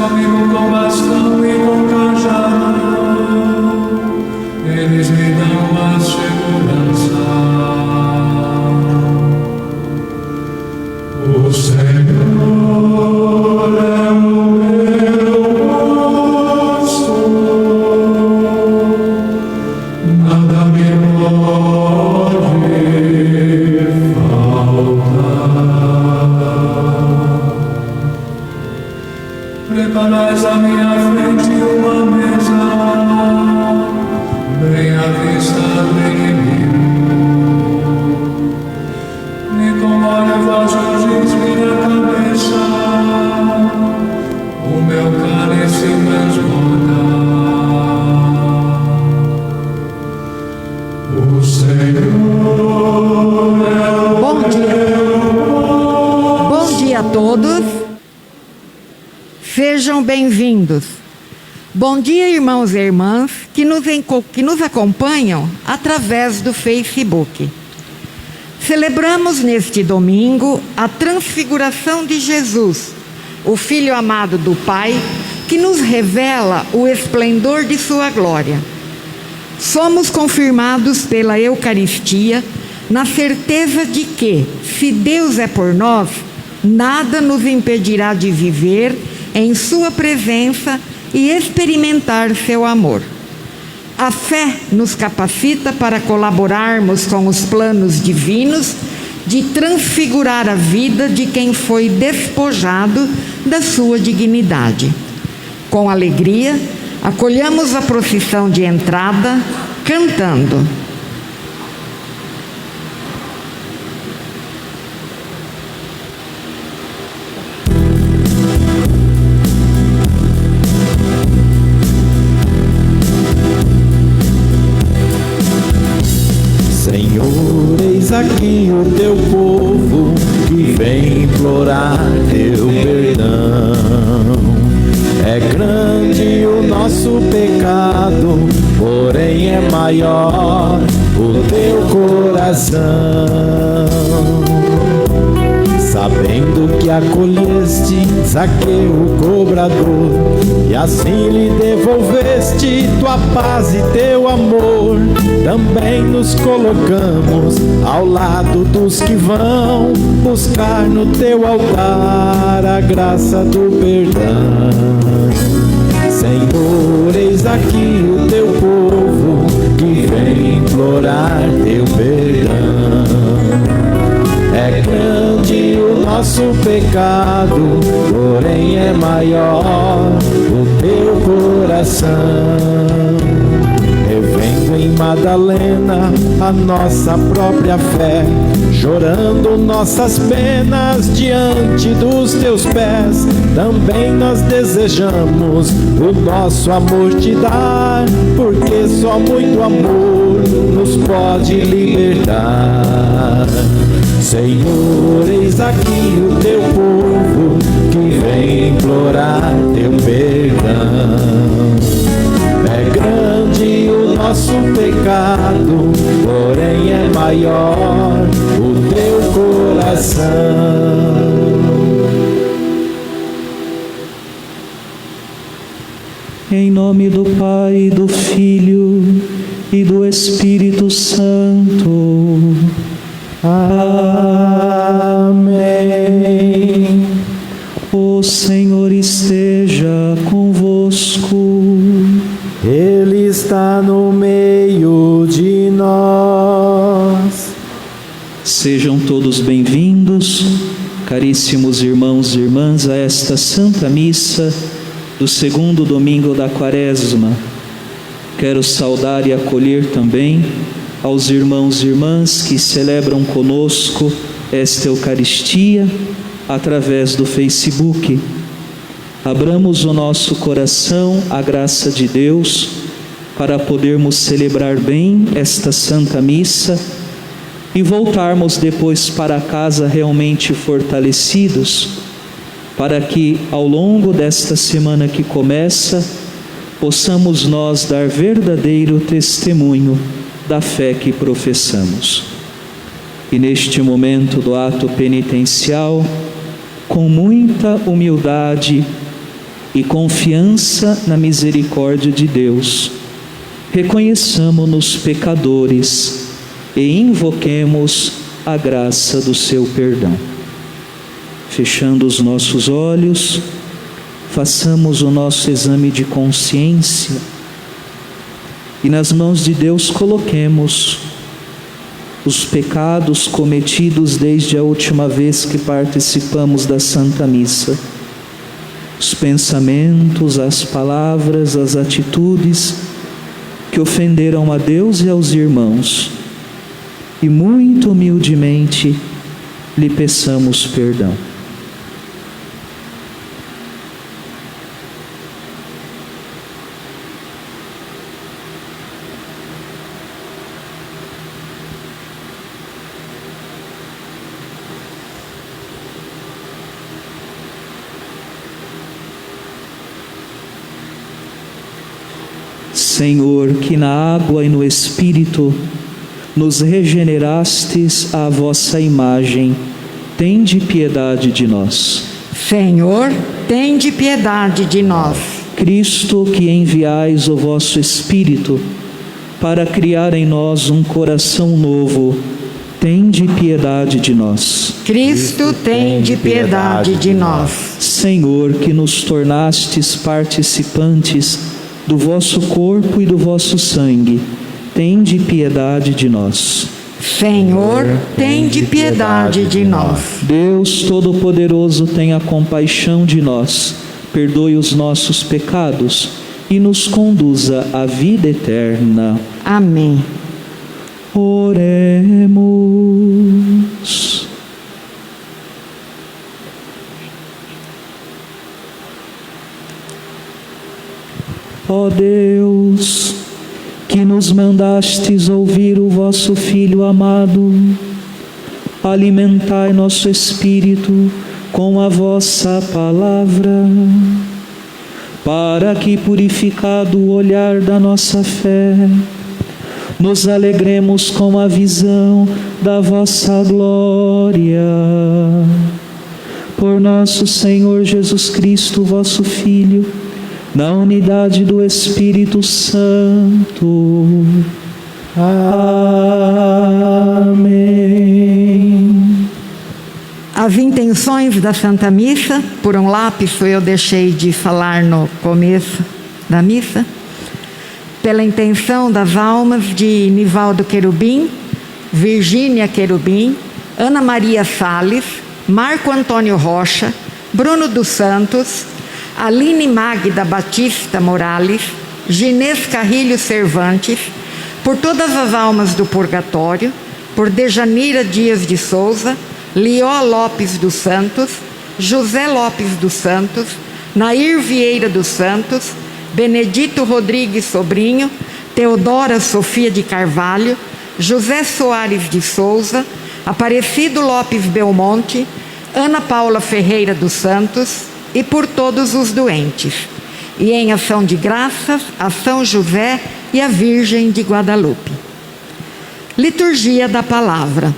comigo com bastão e com cajado, eles me dão a segurança. O Senhor é o meu pastor, nada me pode faltar. Preparais à minha frente uma mesa, bem à vista do inimigo, e com óleo vós ungis minha cabeça, o meu cálice transborda. O Senhor é o Bom dia. Bom dia a todos. Sejam bem-vindos. Bom dia, irmãos e irmãs que nos acompanham através do Facebook. Celebramos neste domingo a transfiguração de Jesus, o Filho amado do Pai, que nos revela o esplendor de sua glória. Somos confirmados pela Eucaristia na certeza de que, se Deus é por nós, nada nos impedirá de viver em sua presença e experimentar seu amor. A fé nos capacita para colaborarmos com os planos divinos de transfigurar a vida de quem foi despojado da sua dignidade. Com alegria, acolhamos a procissão de entrada, cantando: Senhor, eis aqui o teu povo que vem implorar teu perdão. É grande o nosso pecado, porém é maior o teu coração. Sabendo que acolheste Zaqueu, o cobrador, e assim lhe devolveste tua paz e teu amor, também nos colocamos ao lado dos que vão buscar no teu altar a graça do perdão. Senhor, eis aqui o teu povo que vem implorar teu perdão. É grande o nosso pecado, porém é maior o teu coração. Revendo em Madalena a nossa própria fé, chorando nossas penas diante dos teus pés, também nós desejamos o nosso amor te dar, porque só muito amor nos pode libertar. Senhor, eis aqui o teu povo que vem implorar teu perdão. É grande o nosso pecado, porém é maior o teu coração. Em nome do Pai, do Filho e do Espírito Santo. Amém. O Senhor esteja convosco. Ele está no meio de nós. Sejam todos bem-vindos, caríssimos irmãos e irmãs, a esta Santa Missa do segundo domingo da Quaresma. Quero saudar e acolher também aos irmãos e irmãs que celebram conosco esta Eucaristia através do Facebook. Abramos o nosso coração à graça de Deus para podermos celebrar bem esta Santa Missa e voltarmos depois para casa realmente fortalecidos, para que ao longo desta semana que começa, possamos nós dar verdadeiro testemunho da fé que professamos. E neste momento do ato penitencial, com muita humildade, e confiança na misericórdia de Deus, reconheçamo-nos pecadores e invoquemos a graça do seu perdão. Fechando os nossos olhos, façamos o nosso exame de consciência e nas mãos de Deus coloquemos os pecados cometidos desde a última vez que participamos da Santa Missa, os pensamentos, as palavras, as atitudes que ofenderam a Deus e aos irmãos, e muito humildemente lhe peçamos perdão. Senhor, que na água e no Espírito nos regenerastes à vossa imagem, tende piedade de nós. Senhor, tende piedade de nós. Cristo, que enviais o vosso Espírito para criar em nós um coração novo, tende piedade de nós. Cristo, tende piedade de nós. Senhor, que nos tornastes participantes do vosso corpo e do vosso sangue, tende piedade de nós. Senhor, tende piedade de nós. Deus Todo-Poderoso, tenha compaixão de nós, perdoe os nossos pecados e nos conduza à vida eterna. Amém. Oremos. Ó Deus, que nos mandastes ouvir o vosso Filho amado, alimentai nosso espírito com a vossa palavra, para que, purificado o olhar da nossa fé, nos alegremos com a visão da vossa glória. Por nosso Senhor Jesus Cristo, vosso Filho, na unidade do Espírito Santo. Amém. As intenções da Santa Missa, por um lápis eu deixei de falar no começo da missa. Pela intenção das almas de Nivaldo Querubim, Virgínia Querubim, Ana Maria Salles, Marco Antônio Rocha, Bruno dos Santos, Aline Magda Batista Morales, Ginês Carrilho Cervantes, por todas as almas do purgatório, por Dejanira Dias de Souza, Lió Lopes dos Santos, José Lopes dos Santos, Nair Vieira dos Santos, Benedito Rodrigues Sobrinho, Teodora Sofia de Carvalho, José Soares de Souza, Aparecido Lopes Belmonte, Ana Paula Ferreira dos Santos, e por todos os doentes, e em ação de graças a São José e a Virgem de Guadalupe. Liturgia da Palavra.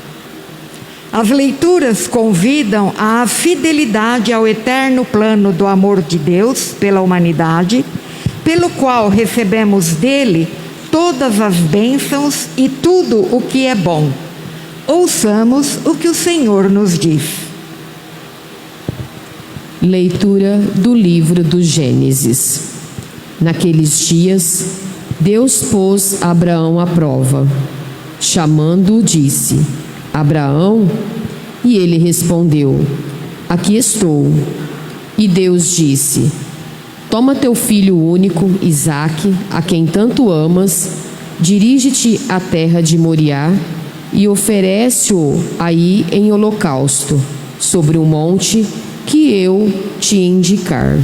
As leituras convidam à fidelidade ao eterno plano do amor de Deus pela humanidade, pelo qual recebemos dele todas as bênçãos e tudo o que é bom. Ouçamos o que o Senhor nos diz. Leitura do livro do Gênesis. Naqueles dias, Deus pôs Abraão à prova. Chamando-o, disse: Abraão? E ele respondeu: Aqui estou. E Deus disse: Toma teu filho único, Isaque, a quem tanto amas, dirige-te à terra de Moriá e oferece-o aí em holocausto, sobre um monte que eu te indicar.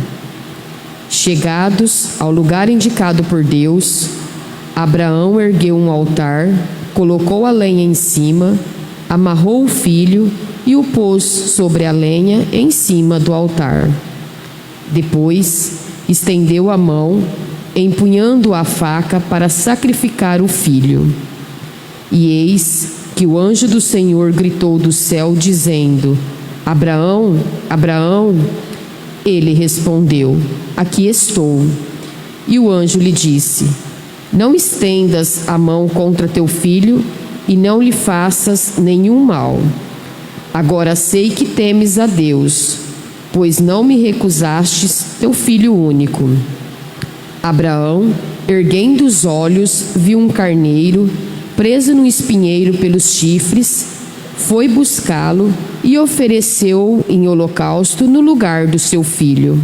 Chegados ao lugar indicado por Deus, Abraão ergueu um altar, colocou a lenha em cima, amarrou o filho e o pôs sobre a lenha em cima do altar. Depois estendeu a mão, empunhando a faca para sacrificar o filho. E eis que o anjo do Senhor gritou do céu, dizendo: Abraão, Abraão. Ele respondeu: Aqui estou. E o anjo lhe disse: Não estendas a mão contra teu filho e não lhe faças nenhum mal. Agora sei que temes a Deus, pois não me recusastes teu filho único. Abraão, erguendo os olhos, viu um carneiro preso num espinheiro pelos chifres, foi buscá-lo e ofereceu-o em holocausto no lugar do seu filho.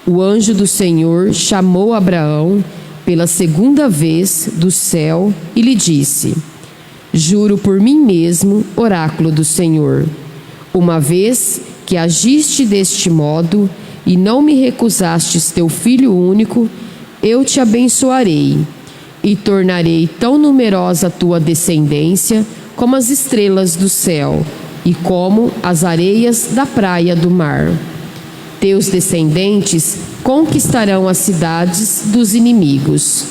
O anjo do Senhor chamou Abraão pela segunda vez do céu e lhe disse: Juro por mim mesmo, oráculo do Senhor, uma vez que agiste deste modo e não me recusastes teu filho único, eu te abençoarei e tornarei tão numerosa a tua descendência como as estrelas do céu e como as areias da praia do mar. Teus descendentes conquistarão as cidades dos inimigos.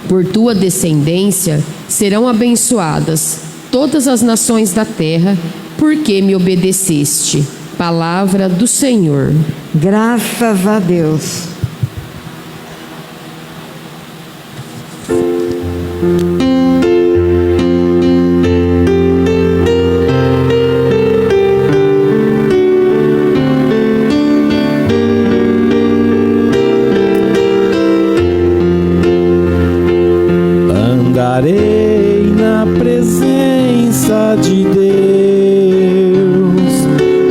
Por tua descendência serão abençoadas todas as nações da terra, porque me obedeceste. Palavra do Senhor. Graças a Deus. Andarei na presença de Deus,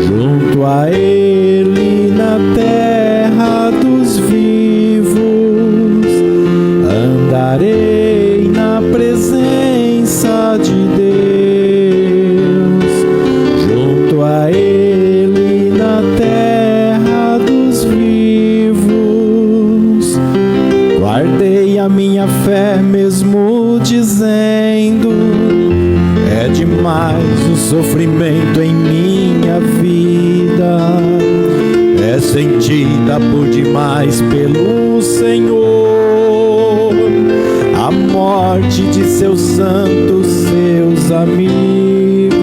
junto a Ele na terra dos vivos. Andarei na presença de Deus, junto a Ele na terra dos vivos. Guardei a minha fé mesmo dizendo: é demais o sofrimento em minha vida, é sentida por demais pelo Senhor a morte de seus santos, seus amigos.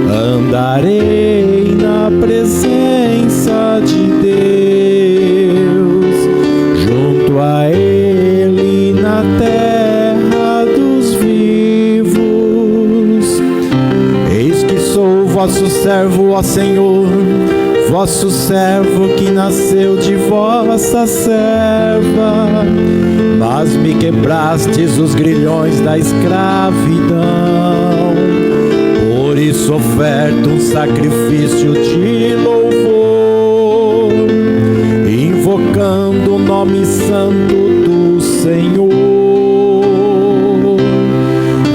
Andarei na presença de Deus, junto a Ele na terra dos vivos. Eis que sou vosso servo, ó Senhor, vosso servo que nasceu de vossa serva, mas me quebrastes os grilhões da escravidão. Por isso oferto um sacrifício de louvor, invocando o nome santo do Senhor.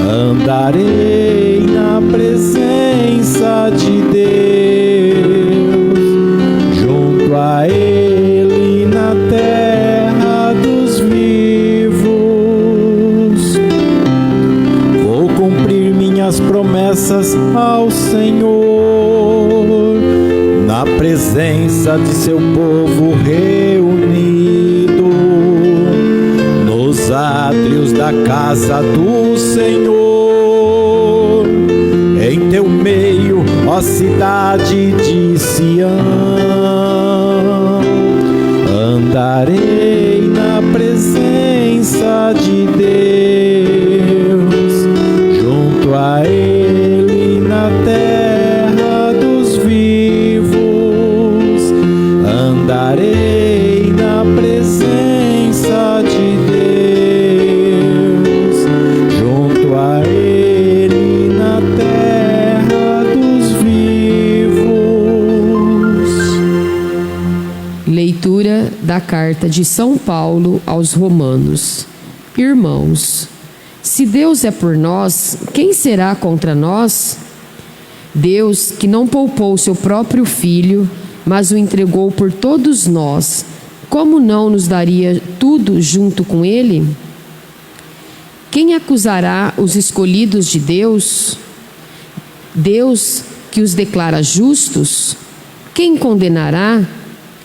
Andarei na presença de Deus, junto a Ele na terra dos vivos. Vou cumprir minhas promessas ao Senhor, na presença de seu povo reunido, nos átrios da casa do Senhor, em teu meio, ó cidade de Sião. Andarei na presença de Deus, junto a Ele na terra dos vivos. Andarei na presença de Deus, junto a Ele na terra dos vivos. Leitura da carta de São Paulo aos Romanos. Irmãos, se Deus é por nós, quem será contra nós? Deus, que não poupou seu próprio Filho, mas o entregou por todos nós, como não nos daria tudo junto com Ele? Quem acusará os escolhidos de Deus? Deus que os declara justos? Quem condenará?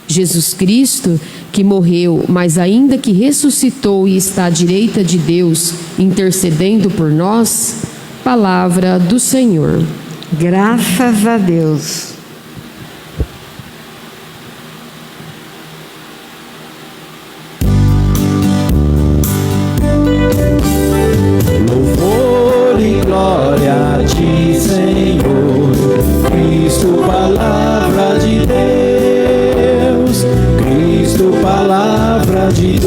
Jesus Cristo, que morreu, mas ainda que ressuscitou e está à direita de Deus, intercedendo por nós? Palavra do Senhor. Graças a Deus. Senhor. Cristo, palavra de Deus. Cristo, palavra de Deus.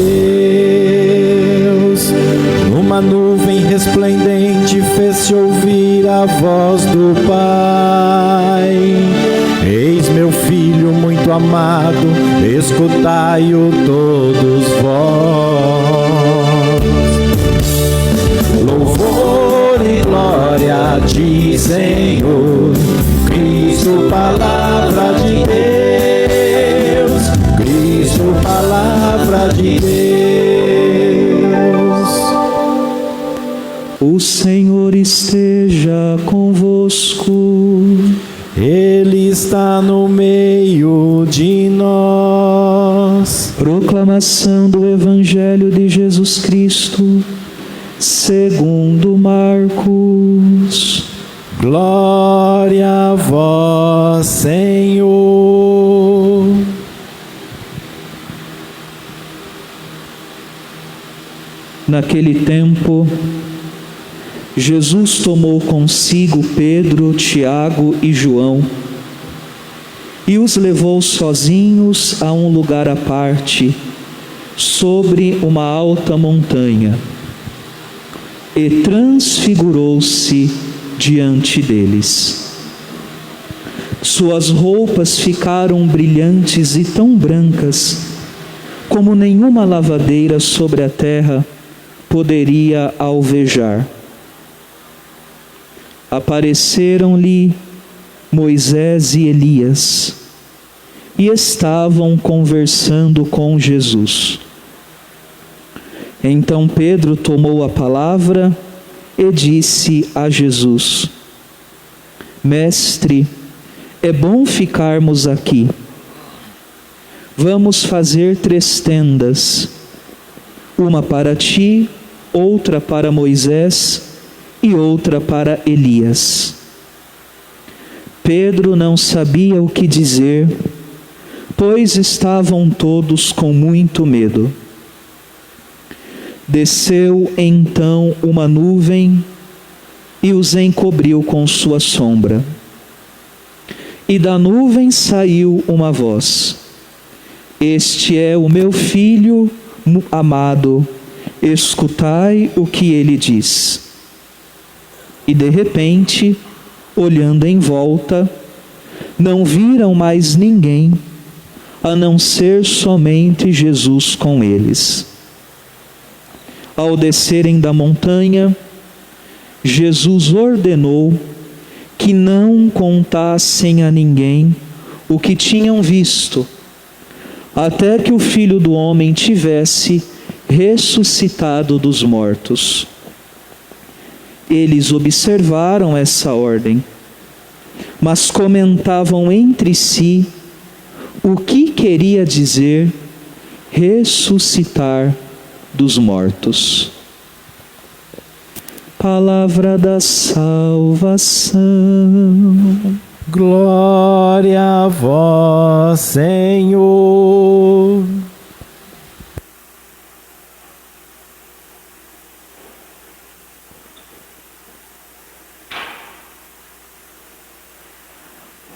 Numa nuvem resplendente fez-se ouvir a voz do Pai. Eis meu Filho muito amado, escutai-o todos vós. Louvor e glória a ti, Senhor. Cristo, palavra de Deus. Cristo, palavra de Deus. O Senhor esteja convosco. Ele está no meio de nós. Proclamação do Evangelho de Jesus Cristo, segundo Marcos. Glória a vós, Senhor. Naquele tempo, Jesus tomou consigo Pedro, Tiago e João e os levou sozinhos a um lugar à parte, sobre uma alta montanha, e transfigurou-se diante deles. Suas roupas ficaram brilhantes e tão brancas, como nenhuma lavadeira sobre a terra poderia alvejar. Apareceram-lhe Moisés e Elias, e estavam conversando com Jesus. Então Pedro tomou a palavra e disse a Jesus: Mestre, é bom ficarmos aqui. Vamos fazer 3 tendas, uma para ti, outra para Moisés e outra para Elias. Pedro não sabia o que dizer, pois estavam todos com muito medo. Desceu então uma nuvem e os encobriu com sua sombra. E da nuvem saiu uma voz: Este é o meu filho amado, escutai o que ele diz. E de repente, olhando em volta, não viram mais ninguém, a não ser somente Jesus com eles. Ao descerem da montanha, Jesus ordenou que não contassem a ninguém o que tinham visto, até que o Filho do Homem tivesse ressuscitado dos mortos. Eles observaram essa ordem, mas comentavam entre si o que queria dizer ressuscitar dos mortos. Palavra da salvação. Glória a vós, Senhor.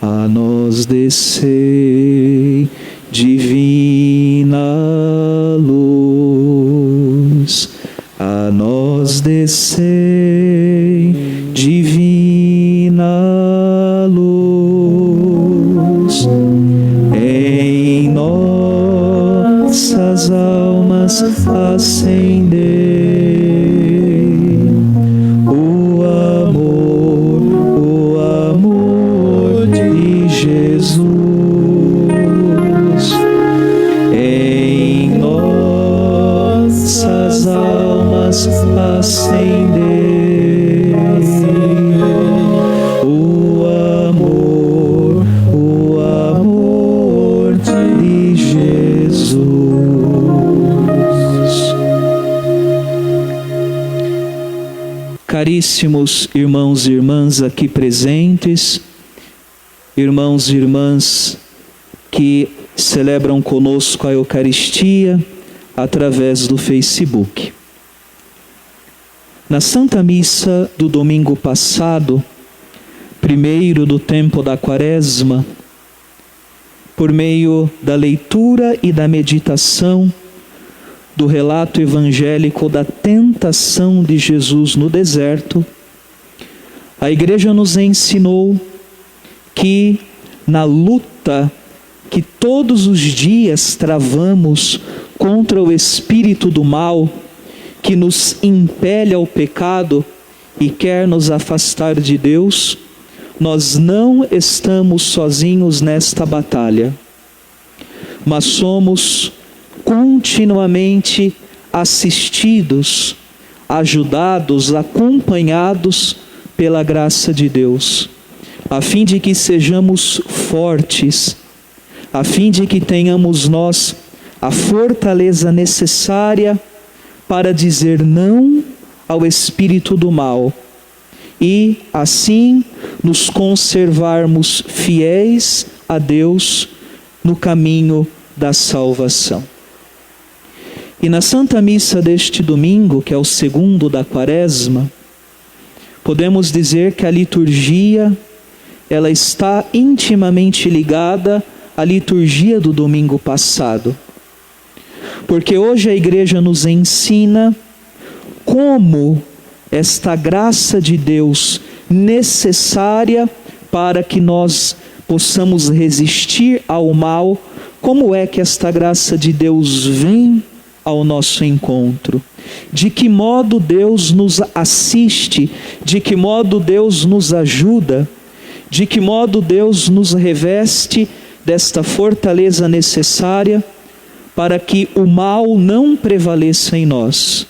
A nós descei, divina luz. A nós descei, divina luz. Em nossas almas acendei o amor de Jesus. Em nossas almas acendei o amor de Jesus. Caríssimos irmãos e irmãs aqui presentes, irmãos e irmãs que celebram conosco a Eucaristia através do Facebook. Na Santa Missa do domingo passado, primeiro do tempo da Quaresma, por meio da leitura e da meditação do relato evangélico da tentação de Jesus no deserto, a Igreja nos ensinou que na luta que todos os dias travamos contra o espírito do mal, que nos impele ao pecado e quer nos afastar de Deus, nós não estamos sozinhos nesta batalha, mas somos continuamente assistidos, ajudados, acompanhados pela graça de Deus, a fim de que sejamos fortes, a fim de que tenhamos nós a fortaleza necessária para dizer não ao espírito do mal e, assim, nos conservarmos fiéis a Deus no caminho da salvação. E na Santa Missa deste domingo, que é o segundo da Quaresma, podemos dizer que a liturgia, ela está intimamente ligada à liturgia do domingo passado. Porque hoje a Igreja nos ensina como esta graça de Deus necessária para que nós possamos resistir ao mal, como é que esta graça de Deus vem ao nosso encontro? De que modo Deus nos assiste? De que modo Deus nos ajuda? De que modo Deus nos reveste desta fortaleza necessária para que o mal não prevaleça em nós?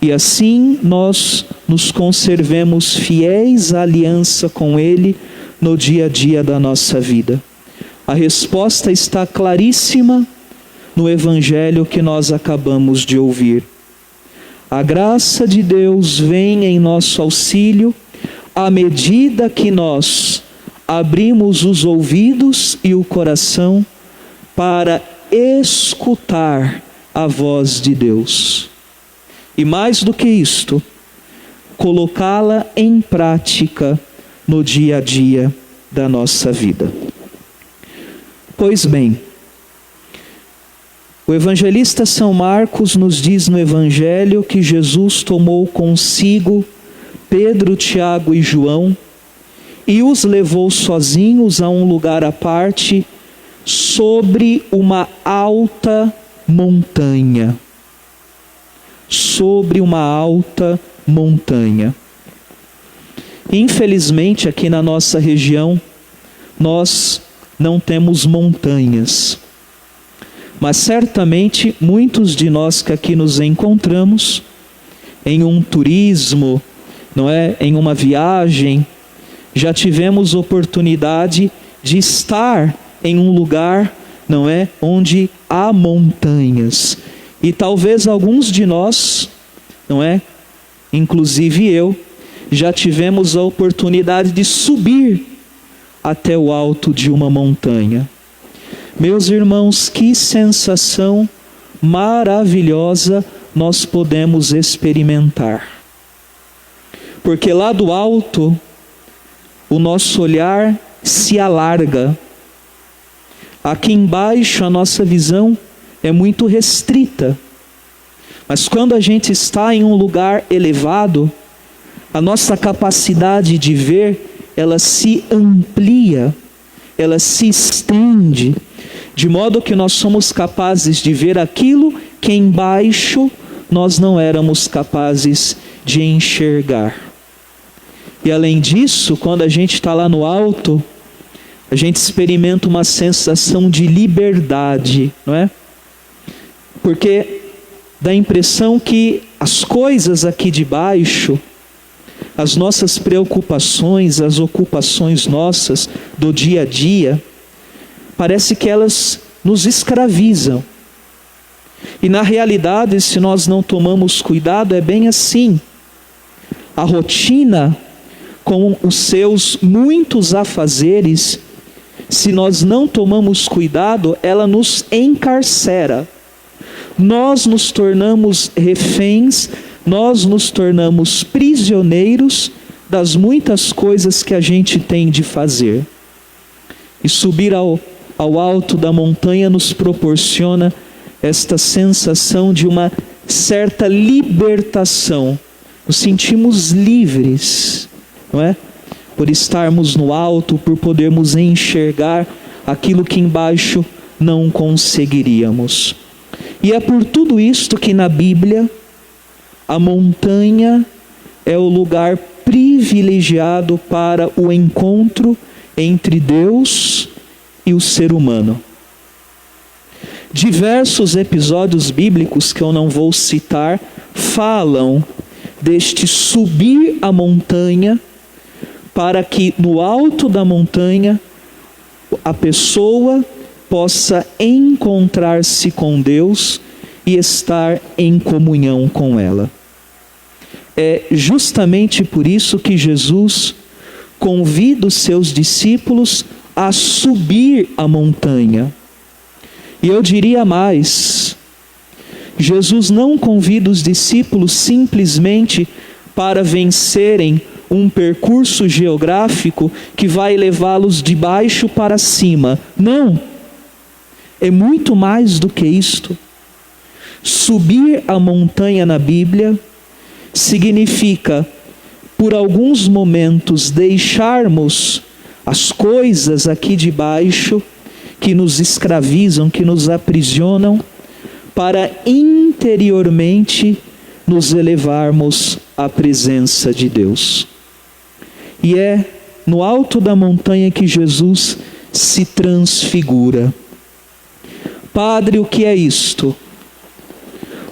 E assim nós nos conservemos fiéis à aliança com Ele no dia a dia da nossa vida. A resposta está claríssima no Evangelho que nós acabamos de ouvir. A graça de Deus vem em nosso auxílio à medida que nós abrimos os ouvidos e o coração para escutar a voz de Deus. E mais do que isto, colocá-la em prática no dia a dia da nossa vida. Pois bem, o evangelista São Marcos nos diz no Evangelho que Jesus tomou consigo Pedro, Tiago e João e os levou sozinhos a um lugar à parte sobre uma alta montanha. Sobre uma alta montanha. Infelizmente, aqui na nossa região, nós não temos montanhas. Mas certamente muitos de nós que aqui nos encontramos em um turismo, não é, em uma viagem, já tivemos oportunidade de estar em um lugar, não é, onde há montanhas. E talvez alguns de nós, não é, inclusive eu, já tivemos a oportunidade de subir até o alto de uma montanha. Meus irmãos, que sensação maravilhosa nós podemos experimentar. Porque lá do alto, o nosso olhar se alarga. Aqui embaixo a nossa visão é muito restrita. Mas quando a gente está em um lugar elevado, a nossa capacidade de ver, ela se amplia, ela se estende, de modo que nós somos capazes de ver aquilo que embaixo nós não éramos capazes de enxergar. E além disso, quando a gente está lá no alto, a gente experimenta uma sensação de liberdade, não é? Porque dá a impressão que as coisas aqui de baixo, as nossas preocupações, as ocupações nossas do dia a dia, parece que elas nos escravizam. E na realidade, se nós não tomamos cuidado, é bem assim. A rotina, com os seus muitos afazeres, se nós não tomamos cuidado, ela nos encarcera. Nós nos tornamos reféns, nós nos tornamos prisioneiros das muitas coisas que a gente tem de fazer. E subir ao alto da montanha nos proporciona esta sensação de uma certa libertação. Nos sentimos livres, não é? Por estarmos no alto, por podermos enxergar aquilo que embaixo não conseguiríamos. E é por tudo isto que na Bíblia a montanha é o lugar privilegiado para o encontro entre Deus e o ser humano. Diversos episódios bíblicos que eu não vou citar falam deste subir a montanha, para que no alto da montanha a pessoa possa encontrar-se com Deus e estar em comunhão com ela. É justamente por isso que Jesus convida os seus discípulos a subir a montanha. E eu diria mais, Jesus não convida os discípulos simplesmente para vencerem um percurso geográfico que vai levá-los de baixo para cima. Não, é muito mais do que isto. Subir a montanha na Bíblia significa, por alguns momentos, deixarmos as coisas aqui de baixo que nos escravizam, que nos aprisionam, para interiormente nos elevarmos à presença de Deus. E é no alto da montanha que Jesus se transfigura. Padre, o que é isto?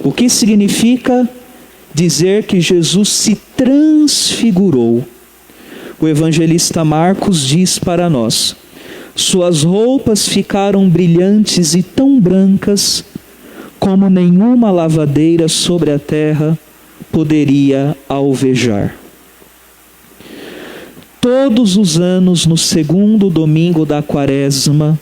O que significa dizer que Jesus se transfigurou? O evangelista Marcos diz para nós: suas roupas ficaram brilhantes e tão brancas como nenhuma lavadeira sobre a terra poderia alvejar. Todos os anos, no segundo domingo da Quaresma,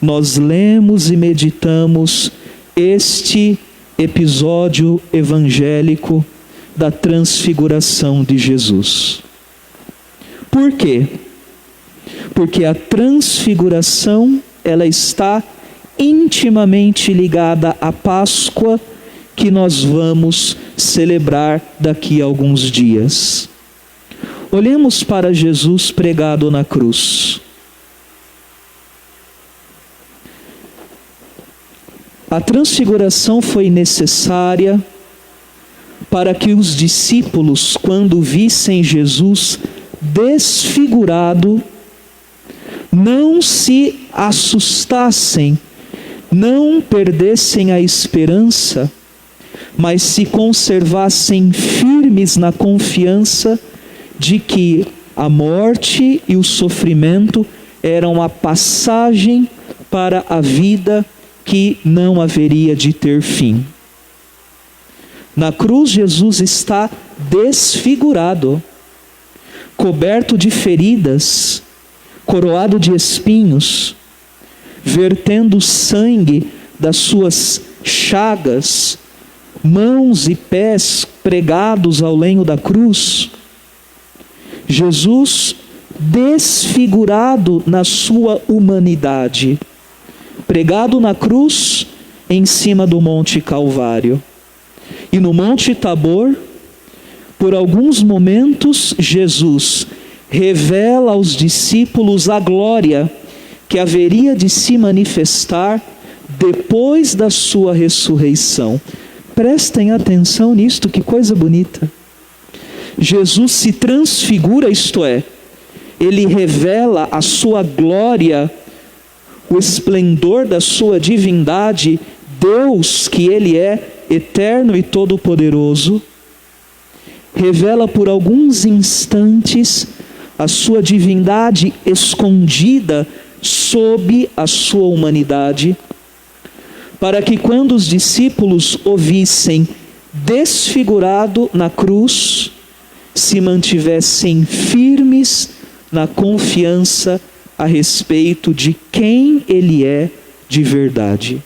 nós lemos e meditamos este episódio evangélico da transfiguração de Jesus. Por quê? Porque a transfiguração, ela está intimamente ligada à Páscoa que nós vamos celebrar daqui a alguns dias. Olhemos para Jesus pregado na cruz. A transfiguração foi necessária para que os discípulos, quando vissem Jesus desfigurado, não se assustassem, não perdessem a esperança, mas se conservassem firmes na confiança de que a morte e o sofrimento eram a passagem para a vida que não haveria de ter fim. Na cruz, Jesus está desfigurado, coberto de feridas, coroado de espinhos, vertendo sangue das suas chagas, mãos e pés pregados ao lenho da cruz. Jesus desfigurado na sua humanidade, pregado na cruz em cima do Monte Calvário. E no Monte Tabor, por alguns momentos, Jesus revela aos discípulos a glória que haveria de se manifestar depois da sua ressurreição. Prestem atenção nisto, que coisa bonita. Jesus se transfigura, isto é, ele revela a sua glória, o esplendor da sua divindade, Deus que ele é, eterno e todo-poderoso, revela por alguns instantes a sua divindade escondida sob a sua humanidade, para que quando os discípulos o vissem desfigurado na cruz, se mantivessem firmes na confiança a respeito de quem ele é de verdade.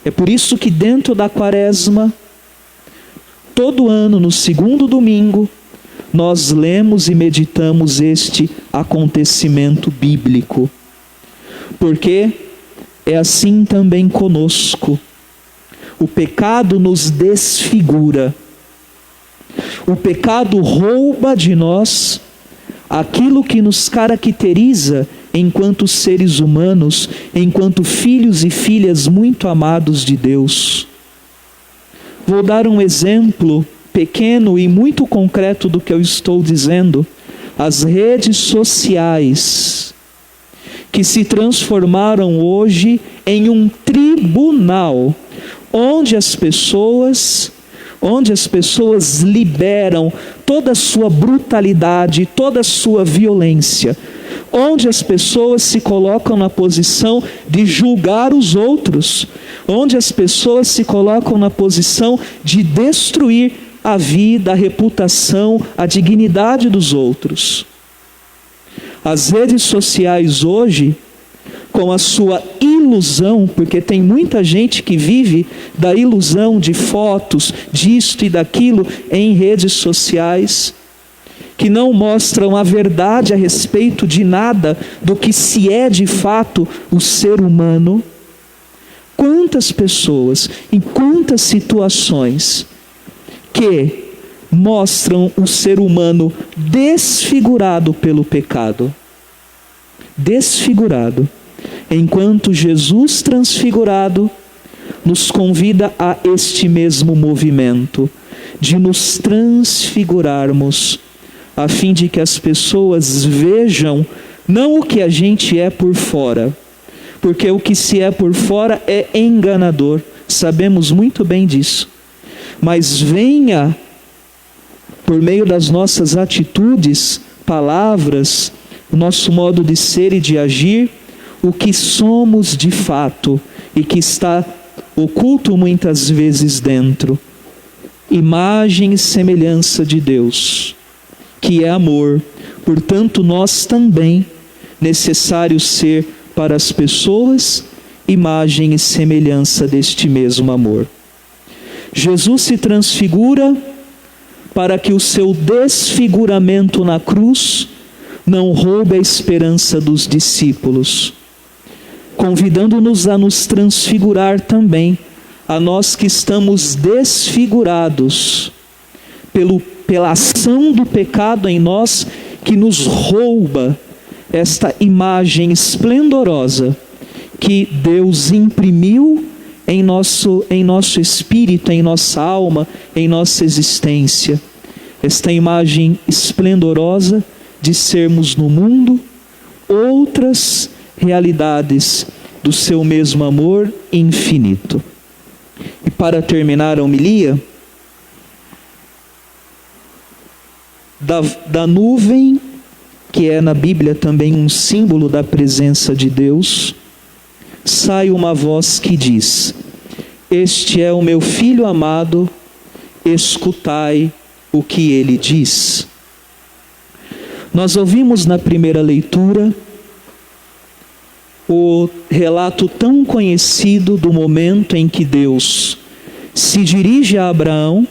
É por isso que dentro da Quaresma, todo ano, no segundo domingo, nós lemos e meditamos este acontecimento bíblico. Porque é assim também conosco. O pecado nos desfigura. O pecado rouba de nós aquilo que nos caracteriza enquanto seres humanos, enquanto filhos e filhas muito amados de Deus. Vou dar um exemplo pequeno e muito concreto do que eu estou dizendo. As redes sociais, que se transformaram hoje em um tribunal, onde as pessoas liberam toda a sua brutalidade, toda a sua violência, onde as pessoas se colocam na posição de julgar os outros, onde as pessoas se colocam na posição de destruir a vida, a reputação, a dignidade dos outros. As redes sociais hoje, com a sua ilusão, porque tem muita gente que vive da ilusão de fotos, disto e daquilo em redes sociais, que não mostram a verdade a respeito de nada do que se é de fato o ser humano. Quantas pessoas, em quantas situações que mostram o ser humano desfigurado pelo pecado. Desfigurado. Enquanto Jesus transfigurado nos convida a este mesmo movimento, de nos transfigurarmos, a fim de que as pessoas vejam não o que a gente é por fora, porque o que se é por fora é enganador, sabemos muito bem disso, mas venha por meio das nossas atitudes, palavras, o nosso modo de ser e de agir, o que somos de fato e que está oculto muitas vezes dentro. Imagem e semelhança de Deus, que é amor. Portanto, nós também, necessário ser para as pessoas, imagem e semelhança deste mesmo amor. Jesus se transfigura para que o seu desfiguramento na cruz não roube a esperança dos discípulos, convidando-nos a nos transfigurar também, a nós que estamos desfigurados pela ação do pecado em nós, que nos rouba esta imagem esplendorosa que Deus imprimiu em nosso espírito, em nossa alma, em nossa existência. Esta imagem esplendorosa de sermos no mundo outras realidades do seu mesmo amor infinito. E para terminar a homilia, da nuvem, que é na Bíblia também um símbolo da presença de Deus, sai uma voz que diz: este é o meu filho amado, escutai o que ele diz. Nós ouvimos na primeira leitura o relato tão conhecido do momento em que Deus se dirige a Abraão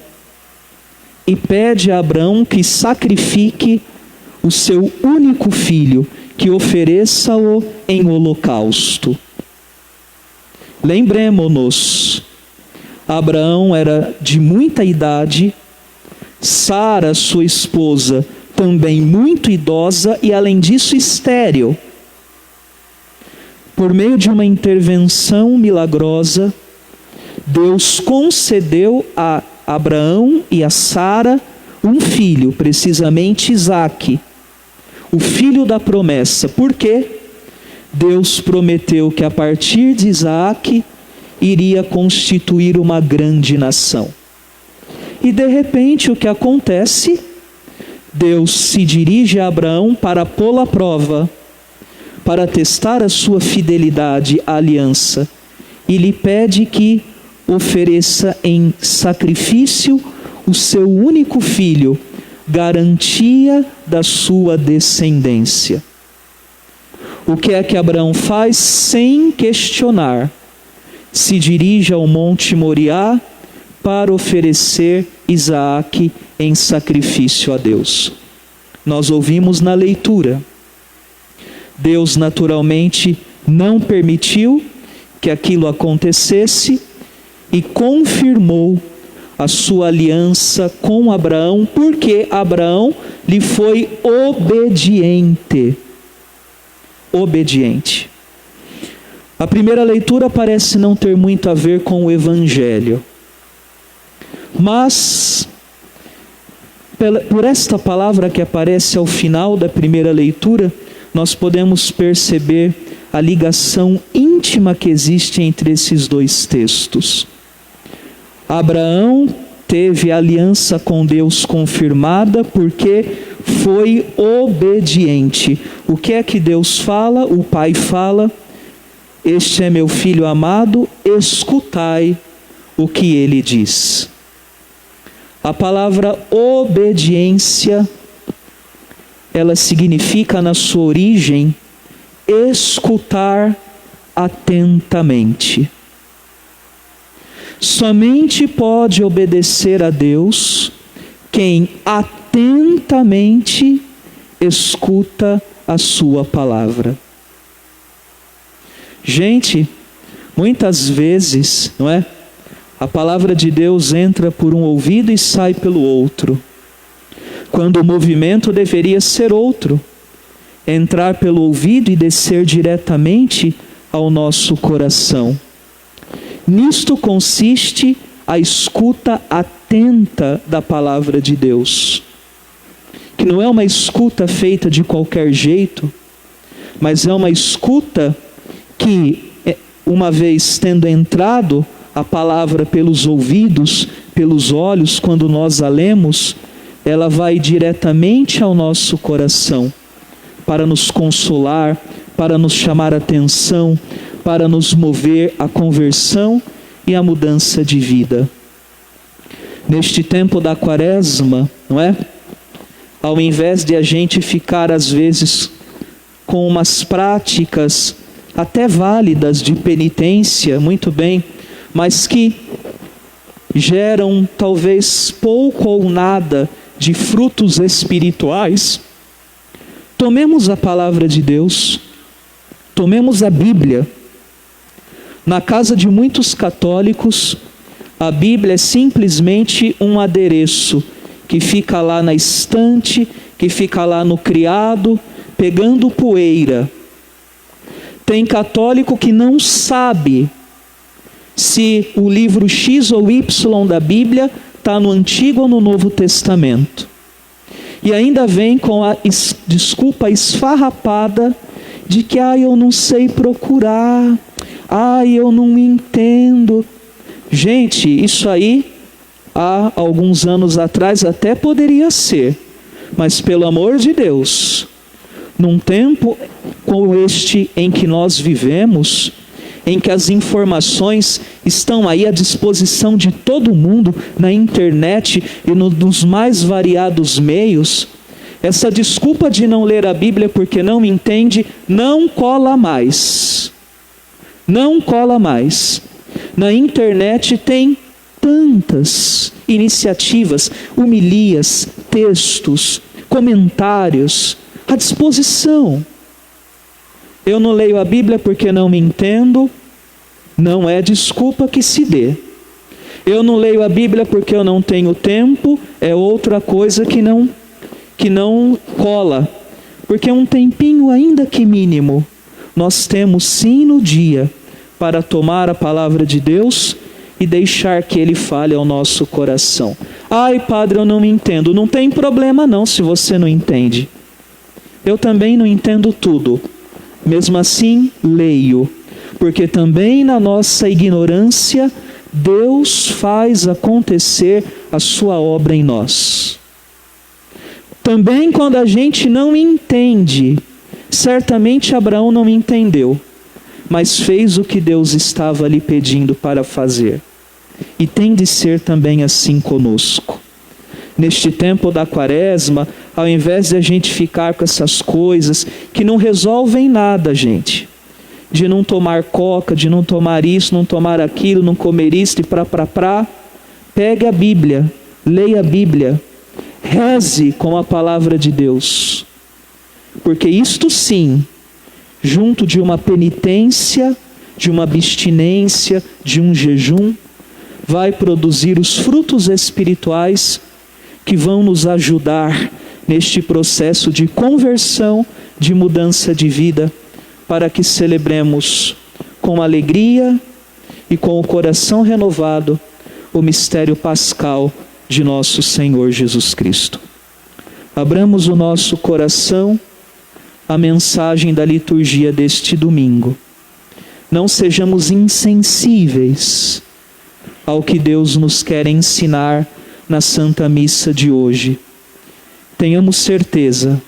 e pede a Abraão que sacrifique o seu único filho, que ofereça-o em holocausto. Lembremo-nos, Abraão era de muita idade, Sara, sua esposa, também muito idosa e, além disso, estéril. Por meio de uma intervenção milagrosa, Deus concedeu a Abraão e a Sara um filho, precisamente Isaque, o filho da promessa. Por quê? Deus prometeu que a partir de Isaque iria constituir uma grande nação. E de repente o que acontece? Deus se dirige a Abraão para pô-lo à prova, para testar a sua fidelidade à aliança, e lhe pede que ofereça em sacrifício o seu único filho, garantia da sua descendência. O que é que Abraão faz? Sem questionar, se dirige ao Monte Moriá para oferecer Isaque em sacrifício a Deus. nós ouvimos na leitura. Deus naturalmente não permitiu que aquilo acontecesse e confirmou a sua aliança com Abraão, porque Abraão lhe foi obediente. Obediente. A primeira leitura parece não ter muito a ver com o Evangelho, mas por esta palavra que aparece ao final da primeira leitura, nós podemos perceber a ligação íntima que existe entre esses dois textos. Abraão teve a aliança com Deus confirmada porque foi obediente. O que é que Deus fala? O Pai fala: este é meu filho amado, escutai o que ele diz. A palavra obediência, ela significa na sua origem escutar atentamente. Somente pode obedecer a Deus quem atentamente escuta a sua palavra. Gente, muitas vezes, não é? A palavra de Deus entra por um ouvido e sai pelo outro, quando o movimento deveria ser outro: entrar pelo ouvido e descer diretamente ao nosso coração. Nisto consiste a escuta atenta da palavra de Deus, que não é uma escuta feita de qualquer jeito, mas é uma escuta que, uma vez tendo entrado a palavra pelos ouvidos, pelos olhos, quando nós a lemos, ela vai diretamente ao nosso coração, para nos consolar, para nos chamar a atenção, para nos mover à conversão e à mudança de vida. Neste tempo da Quaresma, não é? Ao invés de a gente ficar às vezes com umas práticas até válidas de penitência, muito bem, mas que geram talvez pouco ou nada de frutos espirituais, tomemos a palavra de Deus, tomemos a Bíblia. Na casa de muitos católicos, a Bíblia é simplesmente um adereço que fica lá na estante, que fica lá no criado, pegando poeira. Tem católico que não sabe se o livro X ou Y da Bíblia está no Antigo ou no Novo Testamento. E ainda vem com a desculpa esfarrapada de que eu não sei procurar, eu não entendo. Gente, isso aí há alguns anos atrás até poderia ser, mas pelo amor de Deus, num tempo como este em que nós vivemos, em que as informações estão aí à disposição de todo mundo, na internet e nos mais variados meios, essa desculpa de não ler a Bíblia porque não entende, não cola mais. Não cola mais. Na internet tem tantas iniciativas, homilias, textos, comentários à disposição. Eu não leio a Bíblia porque não me entendo, não é desculpa que se dê. Eu não leio a Bíblia porque eu não tenho tempo, é outra coisa que não cola. Porque um tempinho ainda que mínimo, nós temos sim no dia para tomar a palavra de Deus e deixar que Ele fale ao nosso coração. Padre, eu não me entendo. Não tem problema não se você não entende. Eu também não entendo tudo. Mesmo assim, leio, porque também na nossa ignorância, Deus faz acontecer a sua obra em nós. Também quando a gente não entende, certamente Abraão não entendeu, mas fez o que Deus estava lhe pedindo para fazer. E tem de ser também assim conosco. Neste tempo da Quaresma, ao invés de a gente ficar com essas coisas que não resolvem nada, gente, de não tomar coca, de não tomar isso, não tomar aquilo, não comer isto e pegue a Bíblia, leia a Bíblia. Reze com a palavra de Deus, porque isto sim, junto de uma penitência, de uma abstinência, de um jejum, vai produzir os frutos espirituais que vão nos ajudar neste processo de conversão, de mudança de vida, para que celebremos com alegria e com o coração renovado o mistério pascal de nosso Senhor Jesus Cristo. Abramos o nosso coração à mensagem da liturgia deste domingo. Não sejamos insensíveis ao que Deus nos quer ensinar na Santa Missa de hoje. Tenhamos certeza,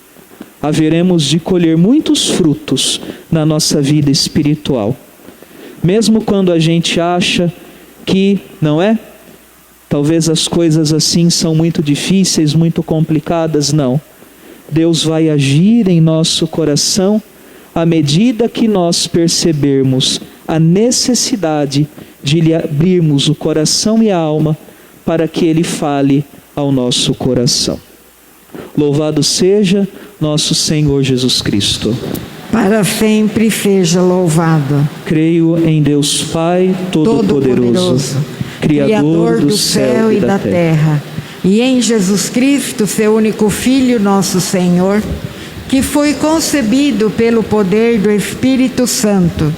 haveremos de colher muitos frutos na nossa vida espiritual. Mesmo quando a gente acha que, não é? Talvez as coisas assim são muito difíceis, muito complicadas, não. Deus vai agir em nosso coração à medida que nós percebermos a necessidade de lhe abrirmos o coração e a alma para que Ele fale ao nosso coração. Louvado seja nosso Senhor Jesus Cristo. Para sempre seja louvado. Creio em Deus Pai Todo-Poderoso, Criador do céu e da terra, e em Jesus Cristo, seu único Filho, nosso Senhor, que foi concebido pelo poder do Espírito Santo,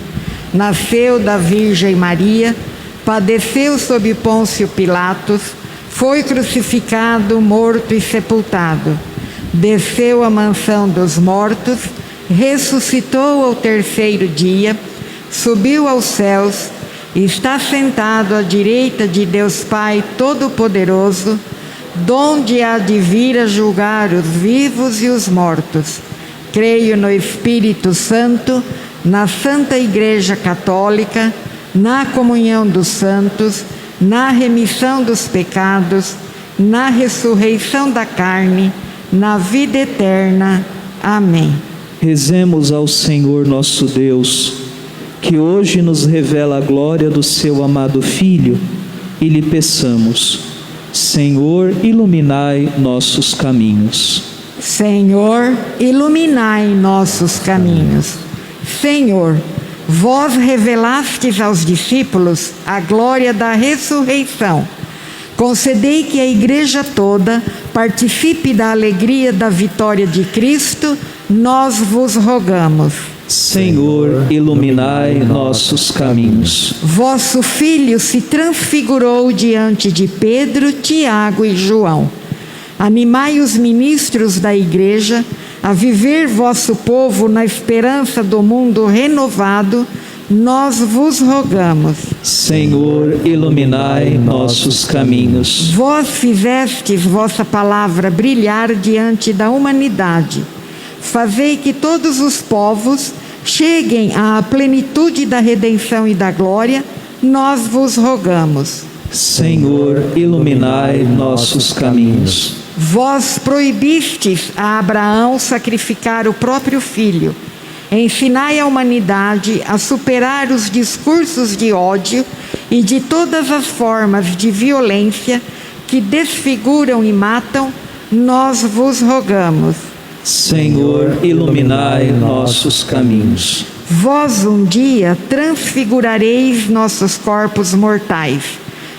nasceu da Virgem Maria, padeceu sob Pôncio Pilatos, foi crucificado, morto e sepultado, desceu à mansão dos mortos, ressuscitou ao terceiro dia, subiu aos céus, está sentado à direita de Deus Pai Todo-Poderoso, donde há de vir a julgar os vivos e os mortos. Creio no Espírito Santo, na Santa Igreja Católica, na comunhão dos santos, na remissão dos pecados, na ressurreição da carne, na vida eterna. Amém. Rezemos ao Senhor nosso Deus, que hoje nos revela a glória do seu amado Filho, e lhe peçamos: Senhor, iluminai nossos caminhos. Senhor, iluminai nossos caminhos. Senhor, vós revelastes aos discípulos a glória da ressurreição. Concedei que a Igreja toda participe da alegria da vitória de Cristo, nós vos rogamos. Senhor, iluminai nossos caminhos. Vosso Filho se transfigurou diante de Pedro, Tiago e João. Animai os ministros da Igreja a viver vosso povo na esperança do mundo renovado, nós vos rogamos. Senhor, iluminai nossos caminhos. Vós fizestes vossa palavra brilhar diante da humanidade. Fazei que todos os povos cheguem à plenitude da redenção e da glória, nós vos rogamos. Senhor, iluminai nossos caminhos. Vós proibistes a Abraão sacrificar o próprio filho. Ensinai à humanidade a superar os discursos de ódio e de todas as formas de violência que desfiguram e matam, nós vos rogamos. Senhor, iluminai nossos caminhos. Vós um dia transfigurareis nossos corpos mortais.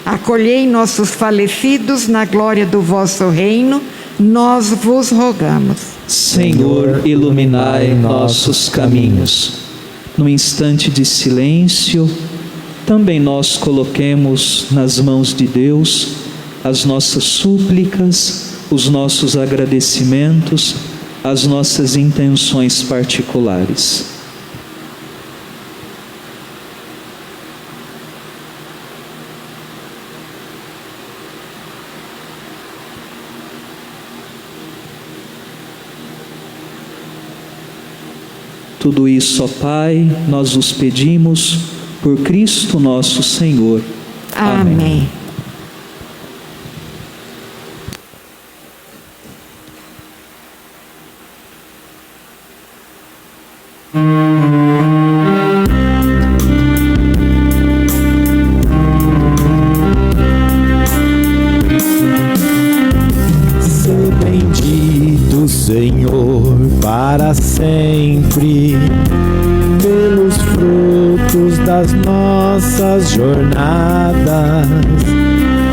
Acolhei nossos falecidos na glória do vosso reino, nós vos rogamos. Senhor, iluminai nossos caminhos. No instante de silêncio, também nós coloquemos nas mãos de Deus as nossas súplicas, os nossos agradecimentos, as nossas intenções particulares. Tudo isso, ó Pai, nós os pedimos por Cristo nosso Senhor. Amém. sempre pelos frutos das nossas jornadas,